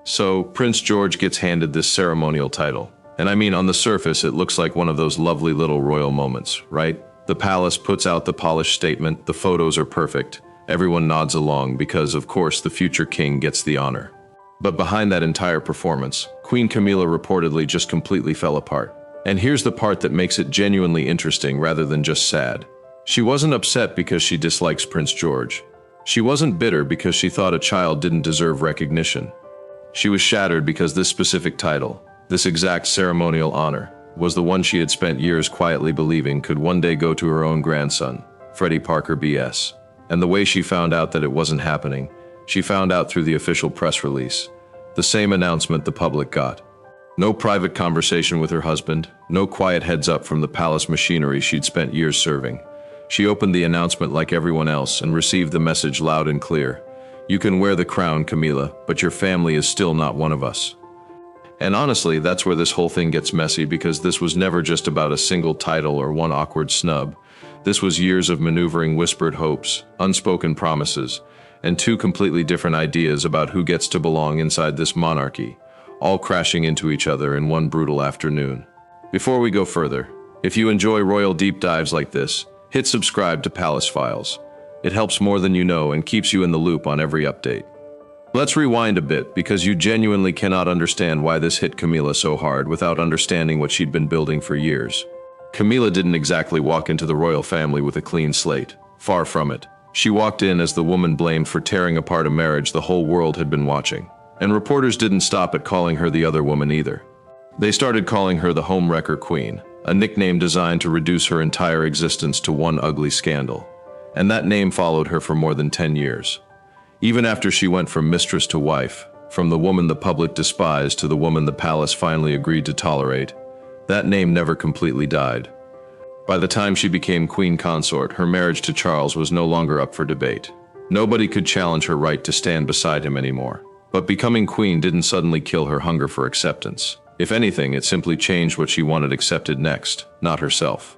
So, Prince George gets handed this ceremonial title. And I mean, on the surface, it looks like one of those lovely little royal moments, right? The palace puts out the polished statement, the photos are perfect. Everyone nods along because, of course, the future king gets the honor. But behind that entire performance, Queen Camilla reportedly just completely fell apart. And here's the part that makes it genuinely interesting rather than just sad. She wasn't upset because she dislikes Prince George. She wasn't bitter because she thought a child didn't deserve recognition. She was shattered because this specific title, this exact ceremonial honor, was the one she had spent years quietly believing could one day go to her own grandson, Freddy Parker BS. And the way she found out that it wasn't happening, she found out through the official press release, the same announcement the public got. No private conversation with her husband, no quiet heads up from the palace machinery she'd spent years serving. She opened the announcement like everyone else and received the message loud and clear. You can wear the crown, Camilla, but your family is still not one of us. And honestly, that's where this whole thing gets messy, because this was never just about a single title or one awkward snub. This was years of maneuvering whispered hopes, unspoken promises, and two completely different ideas about who gets to belong inside this monarchy, all crashing into each other in one brutal afternoon. Before we go further, if you enjoy royal deep dives like this, hit subscribe to Palace Files. It helps more than you know and keeps you in the loop on every update. Let's rewind a bit, because you genuinely cannot understand why this hit Camilla so hard without understanding what she'd been building for years. Camilla didn't exactly walk into the royal family with a clean slate. Far from it. She walked in as the woman blamed for tearing apart a marriage the whole world had been watching. And reporters didn't stop at calling her the other woman either. They started calling her the homewrecker queen, a nickname designed to reduce her entire existence to one ugly scandal. And that name followed her for more than 10 years. Even after she went from mistress to wife, from the woman the public despised to the woman the palace finally agreed to tolerate, that name never completely died. By the time she became queen consort, her marriage to Charles was no longer up for debate. Nobody could challenge her right to stand beside him anymore. But becoming queen didn't suddenly kill her hunger for acceptance. If anything, it simply changed what she wanted accepted next, not herself.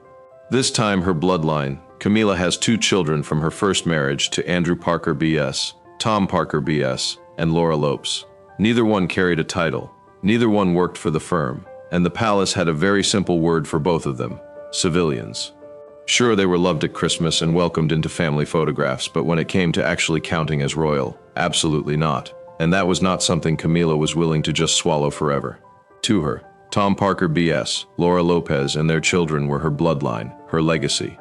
This time, her bloodline. Camilla has 2 children from her first marriage to Andrew Parker BS, Tom Parker BS, and Laura Lopes. Neither one carried a title. Neither one worked for the firm. And the palace had a very simple word for both of them: civilians. Sure, they were loved at Christmas and welcomed into family photographs, but when it came to actually counting as royal, absolutely not. And that was not something Camilla was willing to just swallow forever. To her, Tom Parker BS, Laura Lopez, and their children were her bloodline, her legacy.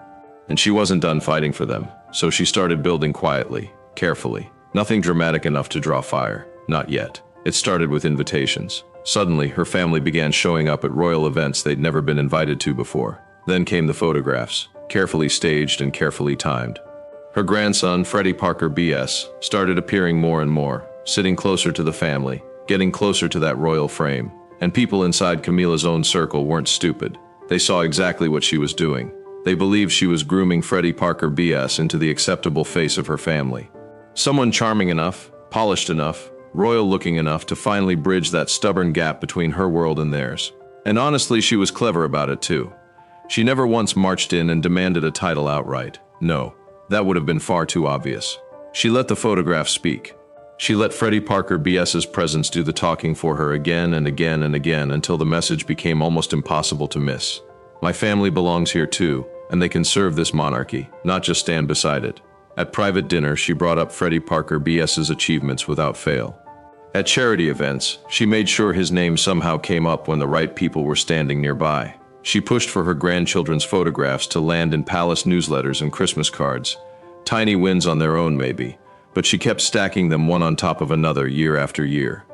And she wasn't done fighting for them, so she started building quietly, carefully. Nothing dramatic enough to draw fire, not yet. It started with invitations. Suddenly, her family began showing up at royal events they'd never been invited to before. Then came the photographs, carefully staged and carefully timed. Her grandson, Freddy Parker BS, started appearing more and more, sitting closer to the family, getting closer to that royal frame. And people inside Camilla's own circle weren't stupid. They saw exactly what she was doing. They believed she was grooming Freddy Parker BS into the acceptable face of her family. Someone charming enough, polished enough, royal-looking enough to finally bridge that stubborn gap between her world and theirs. And honestly, she was clever about it too. She never once marched in and demanded a title outright. No, that would have been far too obvious. She let the photograph speak. She let Freddy Parker BS's presence do the talking for her again and again and again until the message became almost impossible to miss. My family belongs here too, and they can serve this monarchy, not just stand beside it. At private dinner, she brought up Freddy Parker BS's achievements without fail. At charity events, she made sure his name somehow came up when the right people were standing nearby. She pushed for her grandchildren's photographs to land in palace newsletters and Christmas cards. Tiny wins on their own maybe, but she kept stacking them one on top of another year after year.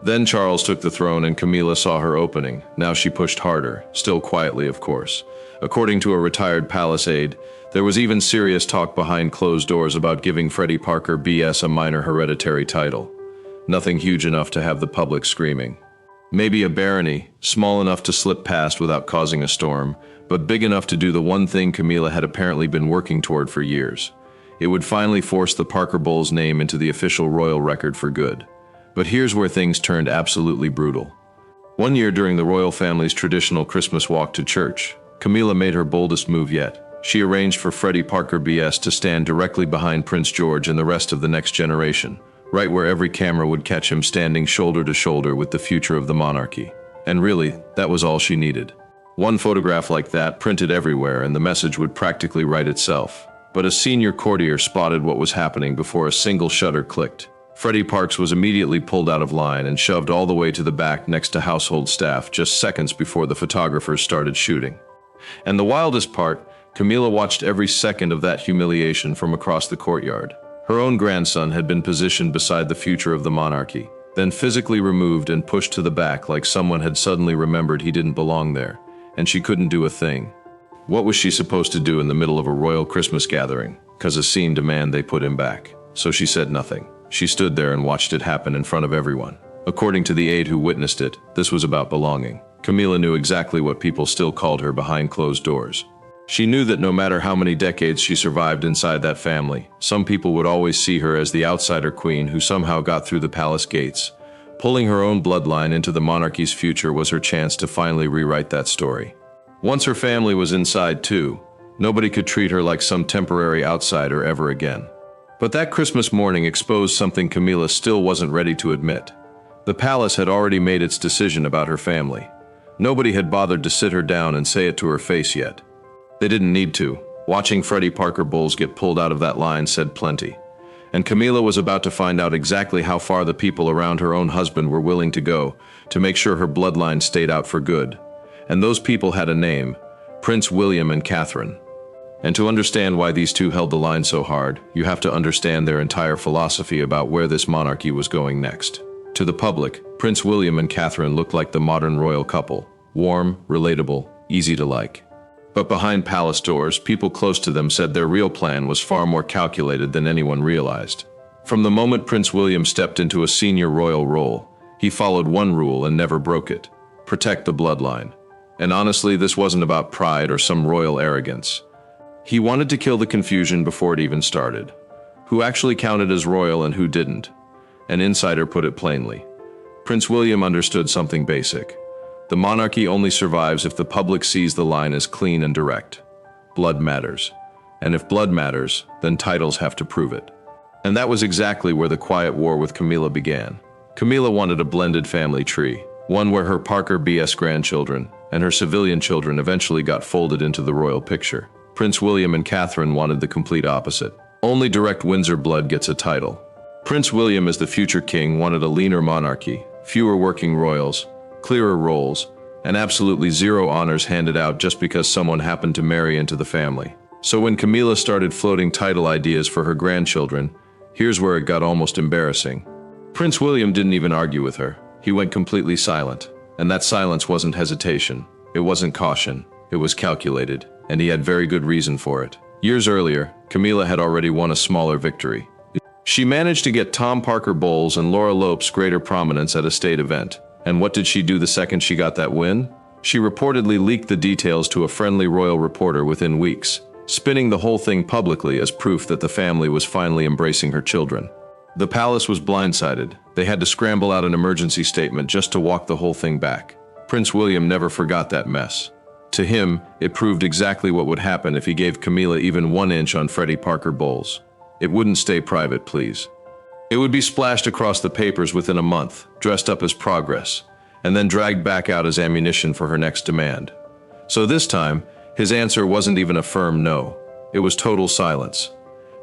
Then Charles took the throne and Camilla saw her opening. Now she pushed harder, still quietly of course. According to a retired palace aide, there was even serious talk behind closed doors about giving Freddy Parker BS a minor hereditary title. Nothing huge enough to have the public screaming. Maybe a barony, small enough to slip past without causing a storm, but big enough to do the one thing Camilla had apparently been working toward for years. It would finally force the Parker Bowles name into the official royal record for good. But here's where things turned absolutely brutal. One year during the royal family's traditional Christmas walk to church, Camilla made her boldest move yet. She arranged for Freddy Parker BS to stand directly behind Prince George and the rest of the next generation, right where every camera would catch him standing shoulder to shoulder with the future of the monarchy. And really, that was all she needed. One photograph like that printed everywhere and the message would practically write itself. But a senior courtier spotted what was happening before a single shutter clicked. Freddy Parks was immediately pulled out of line and shoved all the way to the back next to household staff just seconds before the photographers started shooting. And the wildest part, Camilla watched every second of that humiliation from across the courtyard. Her own grandson had been positioned beside the future of the monarchy, then physically removed and pushed to the back like someone had suddenly remembered he didn't belong there, and she couldn't do a thing. What was she supposed to do in the middle of a royal Christmas gathering? 'Cause a scene demanded they put him back. So she said nothing. She stood there and watched it happen in front of everyone. According to the aide who witnessed it, this was about belonging. Camilla knew exactly what people still called her behind closed doors. She knew that no matter how many decades she survived inside that family, some people would always see her as the outsider queen who somehow got through the palace gates. Pulling her own bloodline into the monarchy's future was her chance to finally rewrite that story. Once her family was inside too, nobody could treat her like some temporary outsider ever again. But that Christmas morning exposed something Camilla still wasn't ready to admit. The palace had already made its decision about her family. Nobody had bothered to sit her down and say it to her face yet. They didn't need to. Watching Freddy Parker Bowles get pulled out of that line said plenty. And Camilla was about to find out exactly how far the people around her own husband were willing to go to make sure her bloodline stayed out for good. And those people had a name: Prince William and Catherine. And to understand why these two held the line so hard, you have to understand their entire philosophy about where this monarchy was going next. To the public, Prince William and Catherine looked like the modern royal couple: warm, relatable, easy to like. But behind palace doors, people close to them said their real plan was far more calculated than anyone realized. From the moment Prince William stepped into a senior royal role, he followed one rule and never broke it: protect the bloodline. And honestly, this wasn't about pride or some royal arrogance. He wanted to kill the confusion before it even started. Who actually counted as royal and who didn't? An insider put it plainly. Prince William understood something basic. The monarchy only survives if the public sees the line as clean and direct. Blood matters. And if blood matters, then titles have to prove it. And that was exactly where the quiet war with Camilla began. Camilla wanted a blended family tree, one where her Parker BS grandchildren and her civilian children eventually got folded into the royal picture. Prince William and Catherine wanted the complete opposite. Only direct Windsor blood gets a title. Prince William, as the future king, wanted a leaner monarchy, fewer working royals, clearer roles, and absolutely zero honors handed out just because someone happened to marry into the family. So when Camilla started floating title ideas for her grandchildren, here's where it got almost embarrassing. Prince William didn't even argue with her. He went completely silent. And that silence wasn't hesitation. It wasn't caution. It was calculated. And he had very good reason for it. Years earlier, Camilla had already won a smaller victory. She managed to get Tom Parker Bowles and Laura Lopes greater prominence at a state event. And what did she do the second she got that win? She reportedly leaked the details to a friendly royal reporter within weeks, spinning the whole thing publicly as proof that the family was finally embracing her children. The palace was blindsided. They had to scramble out an emergency statement just to walk the whole thing back. Prince William never forgot that mess. To him, it proved exactly what would happen if he gave Camilla even 1 inch on Freddy Parker Bowles. It wouldn't stay private, please. It would be splashed across the papers within a month, dressed up as progress, and then dragged back out as ammunition for her next demand. So this time, his answer wasn't even a firm no. It was total silence.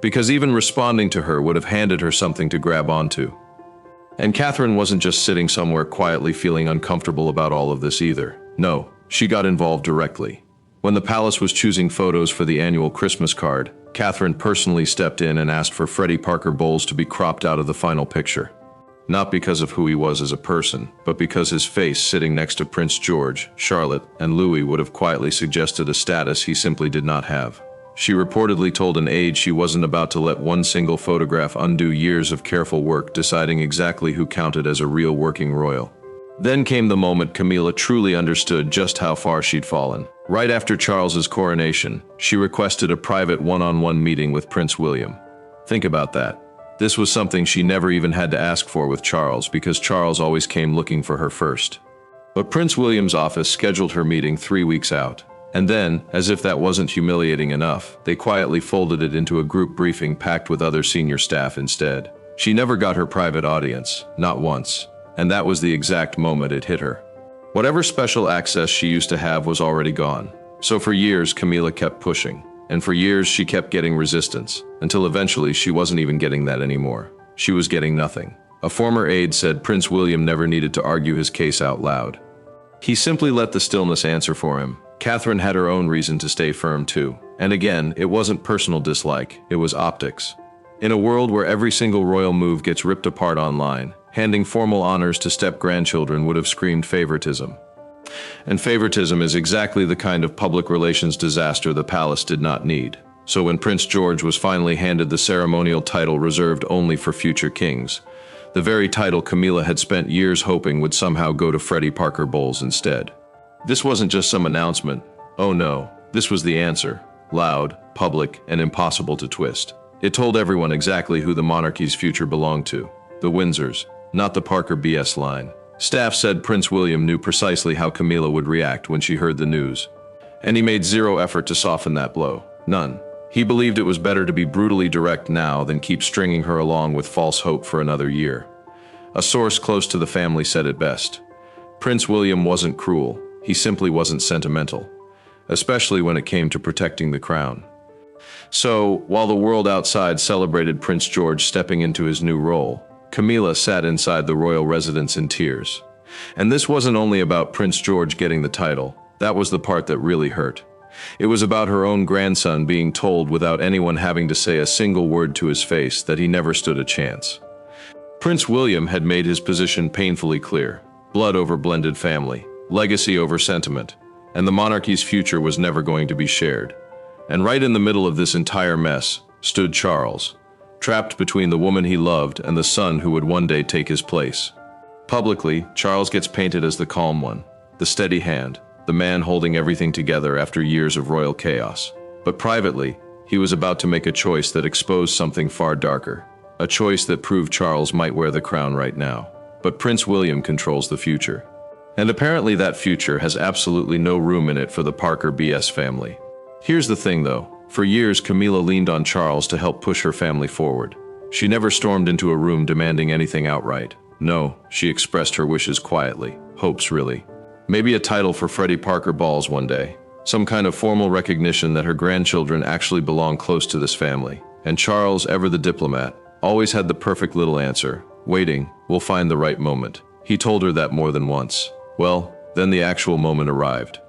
Because even responding to her would have handed her something to grab onto. And Catherine wasn't just sitting somewhere quietly feeling uncomfortable about all of this either. No, she got involved directly. When the palace was choosing photos for the annual Christmas card, Catherine personally stepped in and asked for Freddy Parker Bowles to be cropped out of the final picture. Not because of who he was as a person, but because his face sitting next to Prince George, Charlotte, and Louis would have quietly suggested a status he simply did not have. She reportedly told an aide she wasn't about to let one single photograph undo years of careful work deciding exactly who counted as a real working royal. Then came the moment Camilla truly understood just how far she'd fallen. Right after Charles's coronation, she requested a private one-on-one meeting with Prince William. Think about that. This was something she never even had to ask for with Charles because Charles always came looking for her first. But Prince William's office scheduled her meeting 3 weeks out. And then, as if that wasn't humiliating enough, they quietly folded it into a group briefing packed with other senior staff instead. She never got her private audience, not once, and that was the exact moment it hit her. Whatever special access she used to have was already gone. So for years, Camilla kept pushing, and for years she kept getting resistance, until eventually she wasn't even getting that anymore. She was getting nothing. A former aide said Prince William never needed to argue his case out loud. He simply let the stillness answer for him. Catherine had her own reason to stay firm too. And again, it wasn't personal dislike, it was optics. In a world where every single royal move gets ripped apart online, handing formal honors to step-grandchildren would have screamed favoritism. And favoritism is exactly the kind of public relations disaster the palace did not need. So when Prince George was finally handed the ceremonial title reserved only for future kings, the very title Camilla had spent years hoping would somehow go to Freddy Parker Bowles instead. This wasn't just some announcement. Oh no, this was the answer. Loud, public, and impossible to twist. It told everyone exactly who the monarchy's future belonged to. The Windsors, not the Parker BS line. Staff said Prince William knew precisely how Camilla would react when she heard the news. And he made zero effort to soften that blow. None. He believed it was better to be brutally direct now than keep stringing her along with false hope for another year. A source close to the family said it best. Prince William wasn't cruel, he simply wasn't sentimental, especially when it came to protecting the crown. So, while the world outside celebrated Prince George stepping into his new role, Camilla sat inside the royal residence in tears. And this wasn't only about Prince George getting the title, that was the part that really hurt. It was about her own grandson being told without anyone having to say a single word to his face that he never stood a chance. Prince William had made his position painfully clear. Blood over blended family, legacy over sentiment, and the monarchy's future was never going to be shared. And right in the middle of this entire mess stood Charles, trapped between the woman he loved and the son who would one day take his place. Publicly, Charles gets painted as the calm one, the steady hand, the man holding everything together after years of royal chaos. But privately, he was about to make a choice that exposed something far darker, a choice that proved Charles might wear the crown right now. But Prince William controls the future. And apparently that future has absolutely no room in it for the Parker BS family. Here's the thing though, for years Camilla leaned on Charles to help push her family forward. She never stormed into a room demanding anything outright. No, she expressed her wishes quietly, hopes really. Maybe a title for Freddy Parker Bowles one day. Some kind of formal recognition that her grandchildren actually belong close to this family. And Charles, ever the diplomat, always had the perfect little answer. Waiting, we'll find the right moment. He told her that more than once. Well, then the actual moment arrived.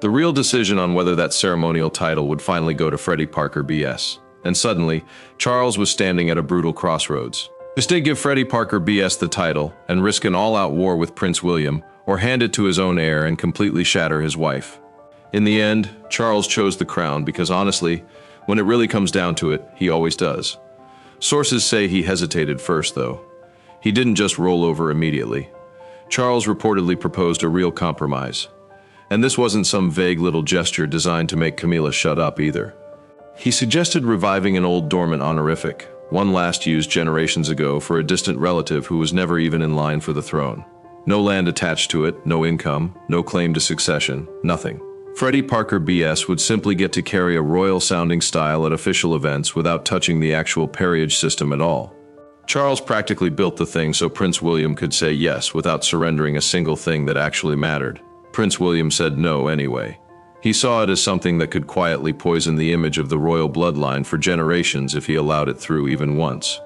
The real decision on whether that ceremonial title would finally go to Freddy Parker BS. And suddenly, Charles was standing at a brutal crossroads. To stay give Freddy Parker BS the title and risk an all-out war with Prince William, or hand it to his own heir and completely shatter his wife. In the end, Charles chose the crown because honestly, when it really comes down to it, he always does. Sources say he hesitated first though. He didn't just roll over immediately. Charles reportedly proposed a real compromise. And this wasn't some vague little gesture designed to make Camilla shut up either. He suggested reviving an old dormant honorific, one last used generations ago for a distant relative who was never even in line for the throne. No land attached to it, no income, no claim to succession, nothing. Freddy Parker BS would simply get to carry a royal-sounding style at official events without touching the actual peerage system at all. Charles practically built the thing so Prince William could say yes without surrendering a single thing that actually mattered. Prince William said no anyway. He saw it as something that could quietly poison the image of the royal bloodline for generations if he allowed it through even once.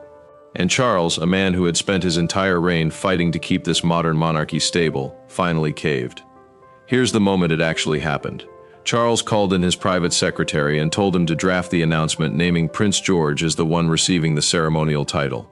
And Charles, a man who had spent his entire reign fighting to keep this modern monarchy stable, finally caved. Here's the moment it actually happened. Charles called in his private secretary and told him to draft the announcement naming Prince George as the one receiving the ceremonial title.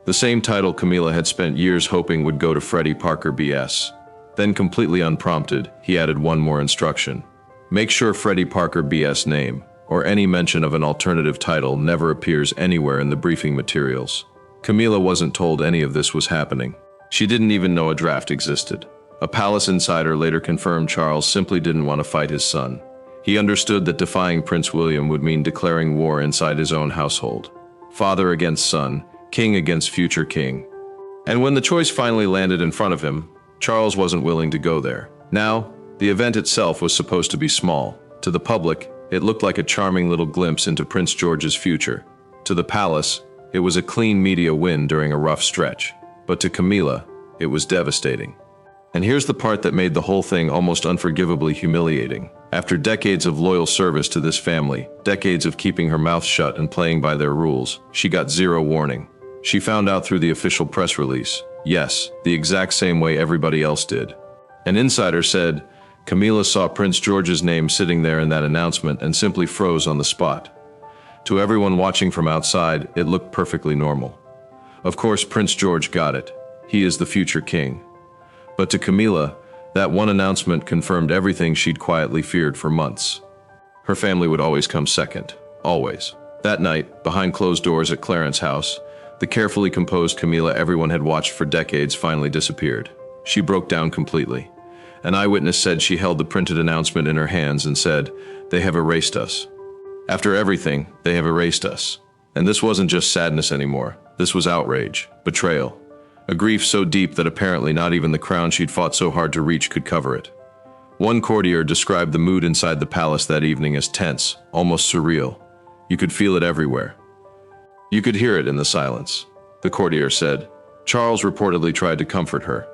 The same title Camilla had spent years hoping would go to Freddy Parker BS. Then, completely unprompted, he added one more instruction. Make sure Freddy Parker BS name, or any mention of an alternative title, never appears anywhere in the briefing materials. Camilla wasn't told any of this was happening. She didn't even know a draft existed. A palace insider later confirmed Charles simply didn't want to fight his son. He understood that defying Prince William would mean declaring war inside his own household. Father against son, king against future king. And when the choice finally landed in front of him, Charles wasn't willing to go there. Now, the event itself was supposed to be small. To the public, it looked like a charming little glimpse into Prince George's future. To the palace, It was a clean media win during a rough stretch. But to Camilla, it was devastating. And here's the part that made the whole thing almost unforgivably humiliating. After decades of loyal service to this family, decades of keeping her mouth shut and playing by their rules, she got zero warning. She found out through the official press release. Yes, the exact same way everybody else did. An insider said, Camilla saw Prince George's name sitting there in that announcement and simply froze on the spot. To everyone watching from outside, it looked perfectly normal. Of course, Prince George got it. He is the future king. But to Camilla, that one announcement confirmed everything she'd quietly feared for months. Her family would always come second. Always. That night, behind closed doors at Clarence's house, the carefully composed Camilla everyone had watched for decades finally disappeared. She broke down completely. An eyewitness said she held the printed announcement in her hands and said, "They have erased us. After everything, they have erased us." And this wasn't just sadness anymore. This was outrage, betrayal, a grief so deep that apparently not even the crown she'd fought so hard to reach could cover it. One courtier described the mood inside the palace that evening as tense, almost surreal. You could feel it everywhere. You could hear it in the silence. The courtier said. Charles reportedly tried to comfort her,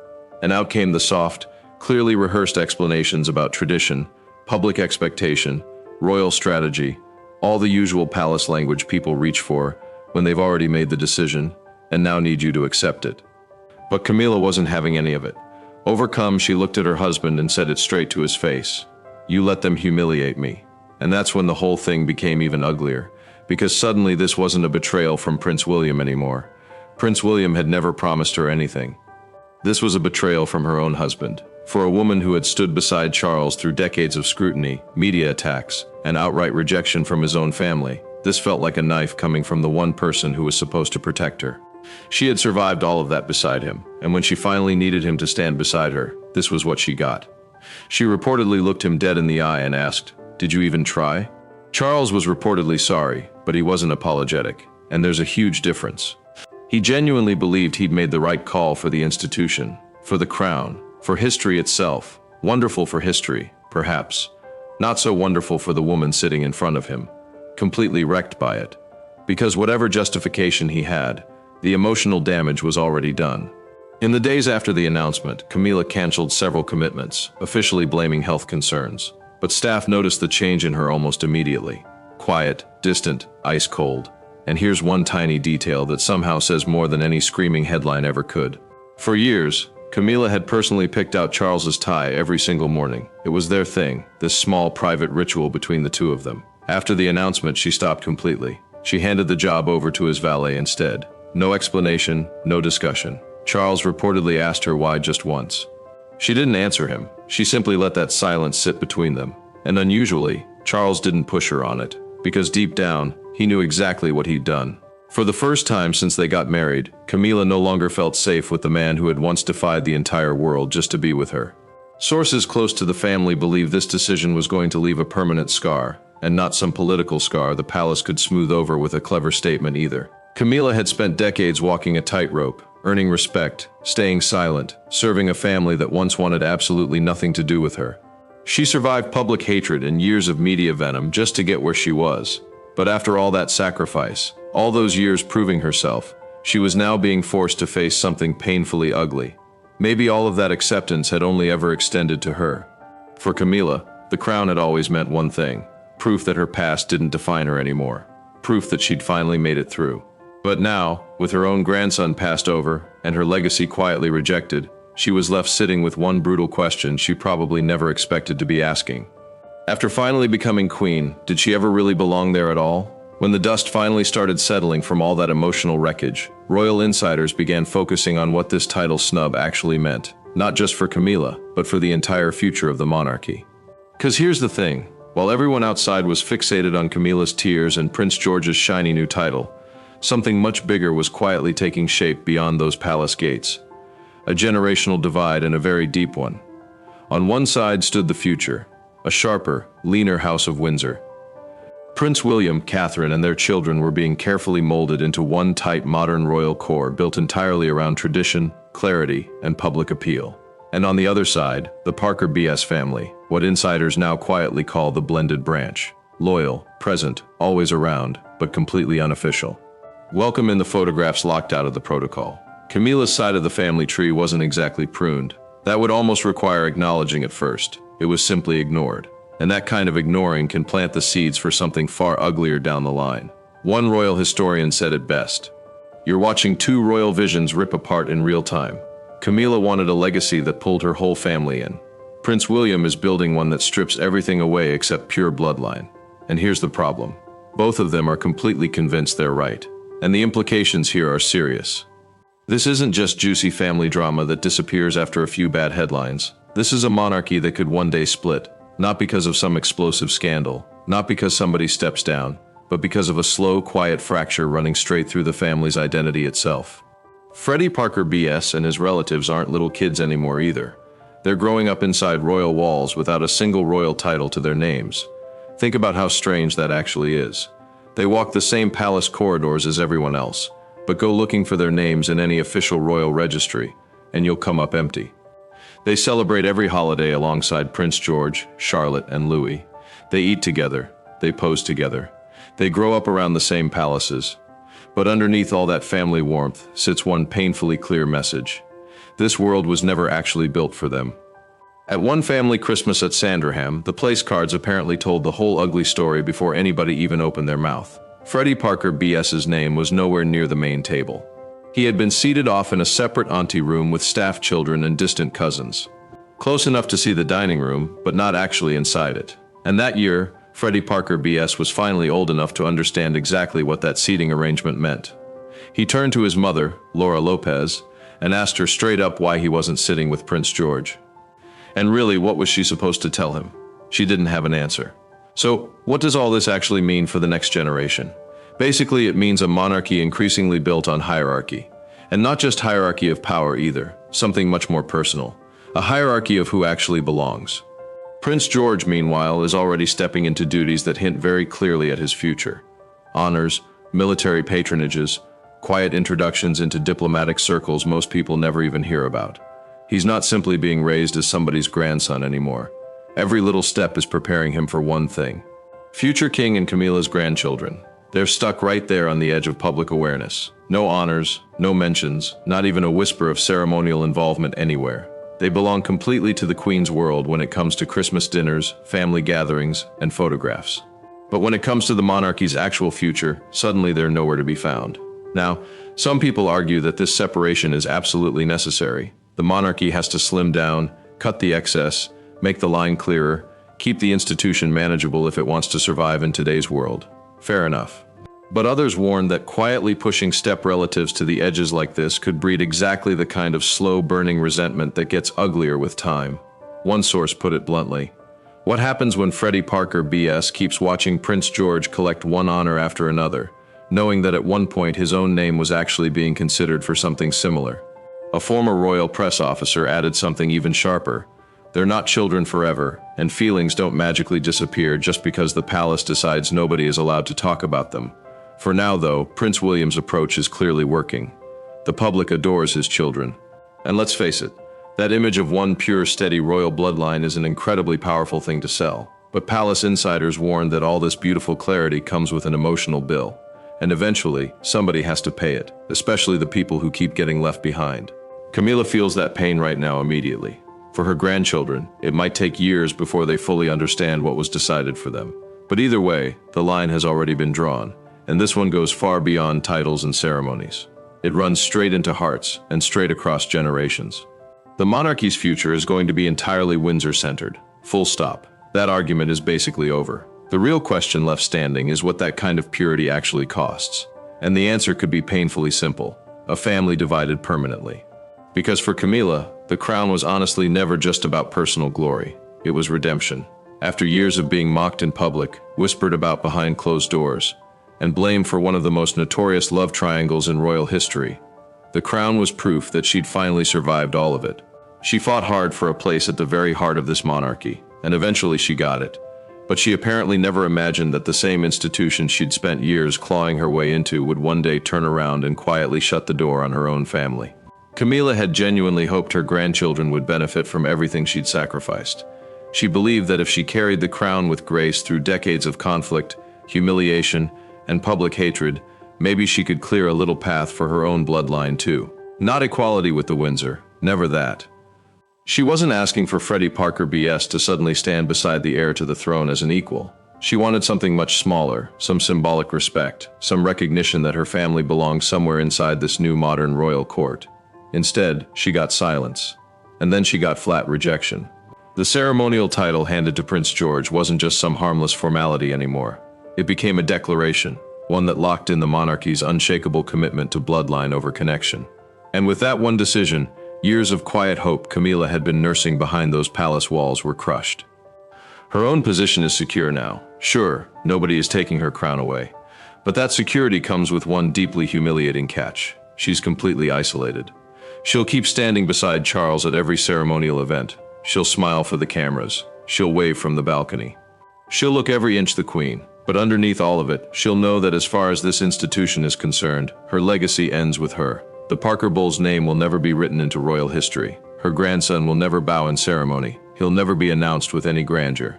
and out came the soft, clearly rehearsed explanations about tradition, public expectation, royal strategy, all the usual palace language people reach for when they've already made the decision and now need you to accept it. But Camilla wasn't having any of it. Overcome, she looked at her husband and said it straight to his face. "You let them humiliate me." And that's when the whole thing became even uglier, because suddenly this wasn't a betrayal from Prince William anymore. Prince William had never promised her anything. This was a betrayal from her own husband. For a woman who had stood beside Charles through decades of scrutiny, media attacks, and outright rejection from his own family, this felt like a knife coming from the one person who was supposed to protect her. She had survived all of that beside him, and when she finally needed him to stand beside her, this was what she got. She reportedly looked him dead in the eye and asked, "Did you even try?" Charles was reportedly sorry, but he wasn't apologetic, and there's a huge difference. He genuinely believed he'd made the right call for the institution, for the crown, for history itself. Wonderful for history, perhaps. Not so wonderful for the woman sitting in front of him, completely wrecked by it. Because whatever justification he had, the emotional damage was already done. In the days after the announcement, Camilla canceled several commitments, officially blaming health concerns. But staff noticed the change in her almost immediately. Quiet, distant, ice cold. And here's one tiny detail that somehow says more than any screaming headline ever could. For years, Camilla had personally picked out Charles's tie every single morning. It was their thing, this small private ritual between the two of them. After the announcement, she stopped completely. She handed the job over to his valet instead. No explanation, no discussion. Charles reportedly asked her why just once. She didn't answer him. She simply let that silence sit between them. And unusually, Charles didn't push her on it, because deep down, he knew exactly what he'd done. For the first time since they got married, Camilla no longer felt safe with the man who had once defied the entire world just to be with her. Sources close to the family believe this decision was going to leave a permanent scar, and not some political scar the palace could smooth over with a clever statement either. Camilla had spent decades walking a tightrope, earning respect, staying silent, serving a family that once wanted absolutely nothing to do with her. She survived public hatred and years of media venom just to get where she was. But after all that sacrifice, all those years proving herself, she was now being forced to face something painfully ugly. Maybe all of that acceptance had only ever extended to her. For Camilla, the crown had always meant one thing: proof that her past didn't define her anymore. Proof that she'd finally made it through. But now, with her own grandson passed over and her legacy quietly rejected, she was left sitting with one brutal question she probably never expected to be asking. After finally becoming queen, did she ever really belong there at all? When the dust finally started settling from all that emotional wreckage, royal insiders began focusing on what this title snub actually meant, not just for Camilla, but for the entire future of the monarchy. 'Cause here's the thing, while everyone outside was fixated on Camilla's tears and Prince George's shiny new title, something much bigger was quietly taking shape beyond those palace gates. A generational divide, and a very deep one. On one side stood the future, a sharper, leaner House of Windsor. Prince William, Catherine, and their children were being carefully molded into one tight modern royal core built entirely around tradition, clarity, and public appeal. And on the other side, the Parker BS family, what insiders now quietly call the blended branch. Loyal, present, always around, but completely unofficial. Welcome in the photographs locked out of the protocol. Camilla's side of the family tree wasn't exactly pruned. That would almost require acknowledging at first. It was simply ignored. And that kind of ignoring can plant the seeds for something far uglier down the line. One royal historian said it best. You're watching two royal visions rip apart in real time. Camilla wanted a legacy that pulled her whole family in. Prince William is building one that strips everything away except pure bloodline. And here's the problem. Both of them are completely convinced they're right. And the implications here are serious. This isn't just juicy family drama that disappears after a few bad headlines. This is a monarchy that could one day split. Not because of some explosive scandal, not because somebody steps down, but because of a slow, quiet fracture running straight through the family's identity itself. Freddy Parker Bowles and his relatives aren't little kids anymore either. They're growing up inside royal walls without a single royal title to their names. Think about how strange that actually is. They walk the same palace corridors as everyone else, but go looking for their names in any official royal registry, and you'll come up empty. They celebrate every holiday alongside Prince George, Charlotte, and Louis. They eat together. They pose together. They grow up around the same palaces. But underneath all that family warmth sits one painfully clear message. This world was never actually built for them. At one family Christmas at Sandringham, the place cards apparently told the whole ugly story before anybody even opened their mouth. Freddy Parker Bowles' name was nowhere near the main table. He had been seated off in a separate anteroom with staff children and distant cousins. Close enough to see the dining room, but not actually inside it. And that year, Freddy Parker Bowles was finally old enough to understand exactly what that seating arrangement meant. He turned to his mother, Laura Lopez, and asked her straight up why he wasn't sitting with Prince George. And really, what was she supposed to tell him? She didn't have an answer. So, what does all this actually mean for the next generation? Basically, it means a monarchy increasingly built on hierarchy. And not just hierarchy of power either, something much more personal. A hierarchy of who actually belongs. Prince George, meanwhile, is already stepping into duties that hint very clearly at his future. Honors, military patronages, quiet introductions into diplomatic circles most people never even hear about. He's not simply being raised as somebody's grandson anymore. Every little step is preparing him for one thing. Future King and Camilla's grandchildren. They're stuck right there on the edge of public awareness. No honors, no mentions, not even a whisper of ceremonial involvement anywhere. They belong completely to the Queen's world when it comes to Christmas dinners, family gatherings, and photographs. But when it comes to the monarchy's actual future, suddenly they're nowhere to be found. Now, some people argue that this separation is absolutely necessary. The monarchy has to slim down, cut the excess, make the line clearer, keep the institution manageable if it wants to survive in today's world. Fair enough. But others warn that quietly pushing step relatives to the edges like this could breed exactly the kind of slow-burning resentment that gets uglier with time. One source put it bluntly. What happens when Freddy Parker Bowles keeps watching Prince George collect one honor after another, knowing that at one point his own name was actually being considered for something similar? A former royal press officer added something even sharper. They're not children forever, and feelings don't magically disappear just because the palace decides nobody is allowed to talk about them. For now, though, Prince William's approach is clearly working. The public adores his children. And let's face it, that image of one pure, steady royal bloodline is an incredibly powerful thing to sell. But palace insiders warn that all this beautiful clarity comes with an emotional bill. And eventually, somebody has to pay it, especially the people who keep getting left behind. Camilla feels that pain right now immediately. For her grandchildren, it might take years before they fully understand what was decided for them. But either way, the line has already been drawn, and this one goes far beyond titles and ceremonies. It runs straight into hearts and straight across generations. The monarchy's future is going to be entirely Windsor-centered. Full stop. That argument is basically over. The real question left standing is what that kind of purity actually costs. And the answer could be painfully simple: a family divided permanently. Because for Camilla, the crown was honestly never just about personal glory. It was redemption. After years of being mocked in public, whispered about behind closed doors, and blamed for one of the most notorious love triangles in royal history, the crown was proof that she'd finally survived all of it. She fought hard for a place at the very heart of this monarchy, and eventually she got it. But she apparently never imagined that the same institution she'd spent years clawing her way into would one day turn around and quietly shut the door on her own family. Camilla had genuinely hoped her grandchildren would benefit from everything she'd sacrificed. She believed that if she carried the crown with grace through decades of conflict, humiliation, and public hatred, Maybe she could clear a little path for her own bloodline too. Not equality with the Windsor, never that. She wasn't asking for Freddy Parker BS to suddenly stand beside the heir to the throne as an equal. She wanted something much smaller, some symbolic respect, some recognition that her family belonged somewhere inside this new modern royal court. Instead, she got silence. And then she got flat rejection. The ceremonial title handed to Prince George wasn't just some harmless formality anymore. It became a declaration, one that locked in the monarchy's unshakable commitment to bloodline over connection. And with that one decision, years of quiet hope Camilla had been nursing behind those palace walls were crushed. Her own position is secure now. Sure, nobody is taking her crown away. But that security comes with one deeply humiliating catch. She's completely isolated. She'll keep standing beside Charles at every ceremonial event. She'll smile for the cameras. She'll wave from the balcony. She'll look every inch the queen. But underneath all of it, she'll know that as far as this institution is concerned, her legacy ends with her. The Parker Bowles name will never be written into royal history. Her grandson will never bow in ceremony. He'll never be announced with any grandeur.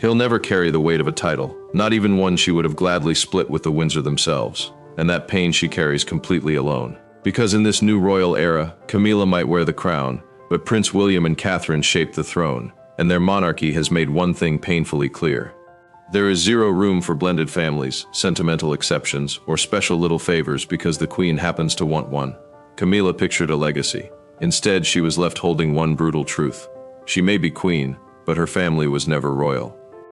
He'll never carry the weight of a title, not even one she would have gladly split with the Windsor themselves. And that pain she carries completely alone. Because in this new royal era, Camilla might wear the crown, but Prince William and Catherine shaped the throne, and their monarchy has made one thing painfully clear. There is zero room for blended families, sentimental exceptions, or special little favors because the queen happens to want one. Camilla pictured a legacy. Instead, she was left holding one brutal truth. She may be queen, but her family was never royal.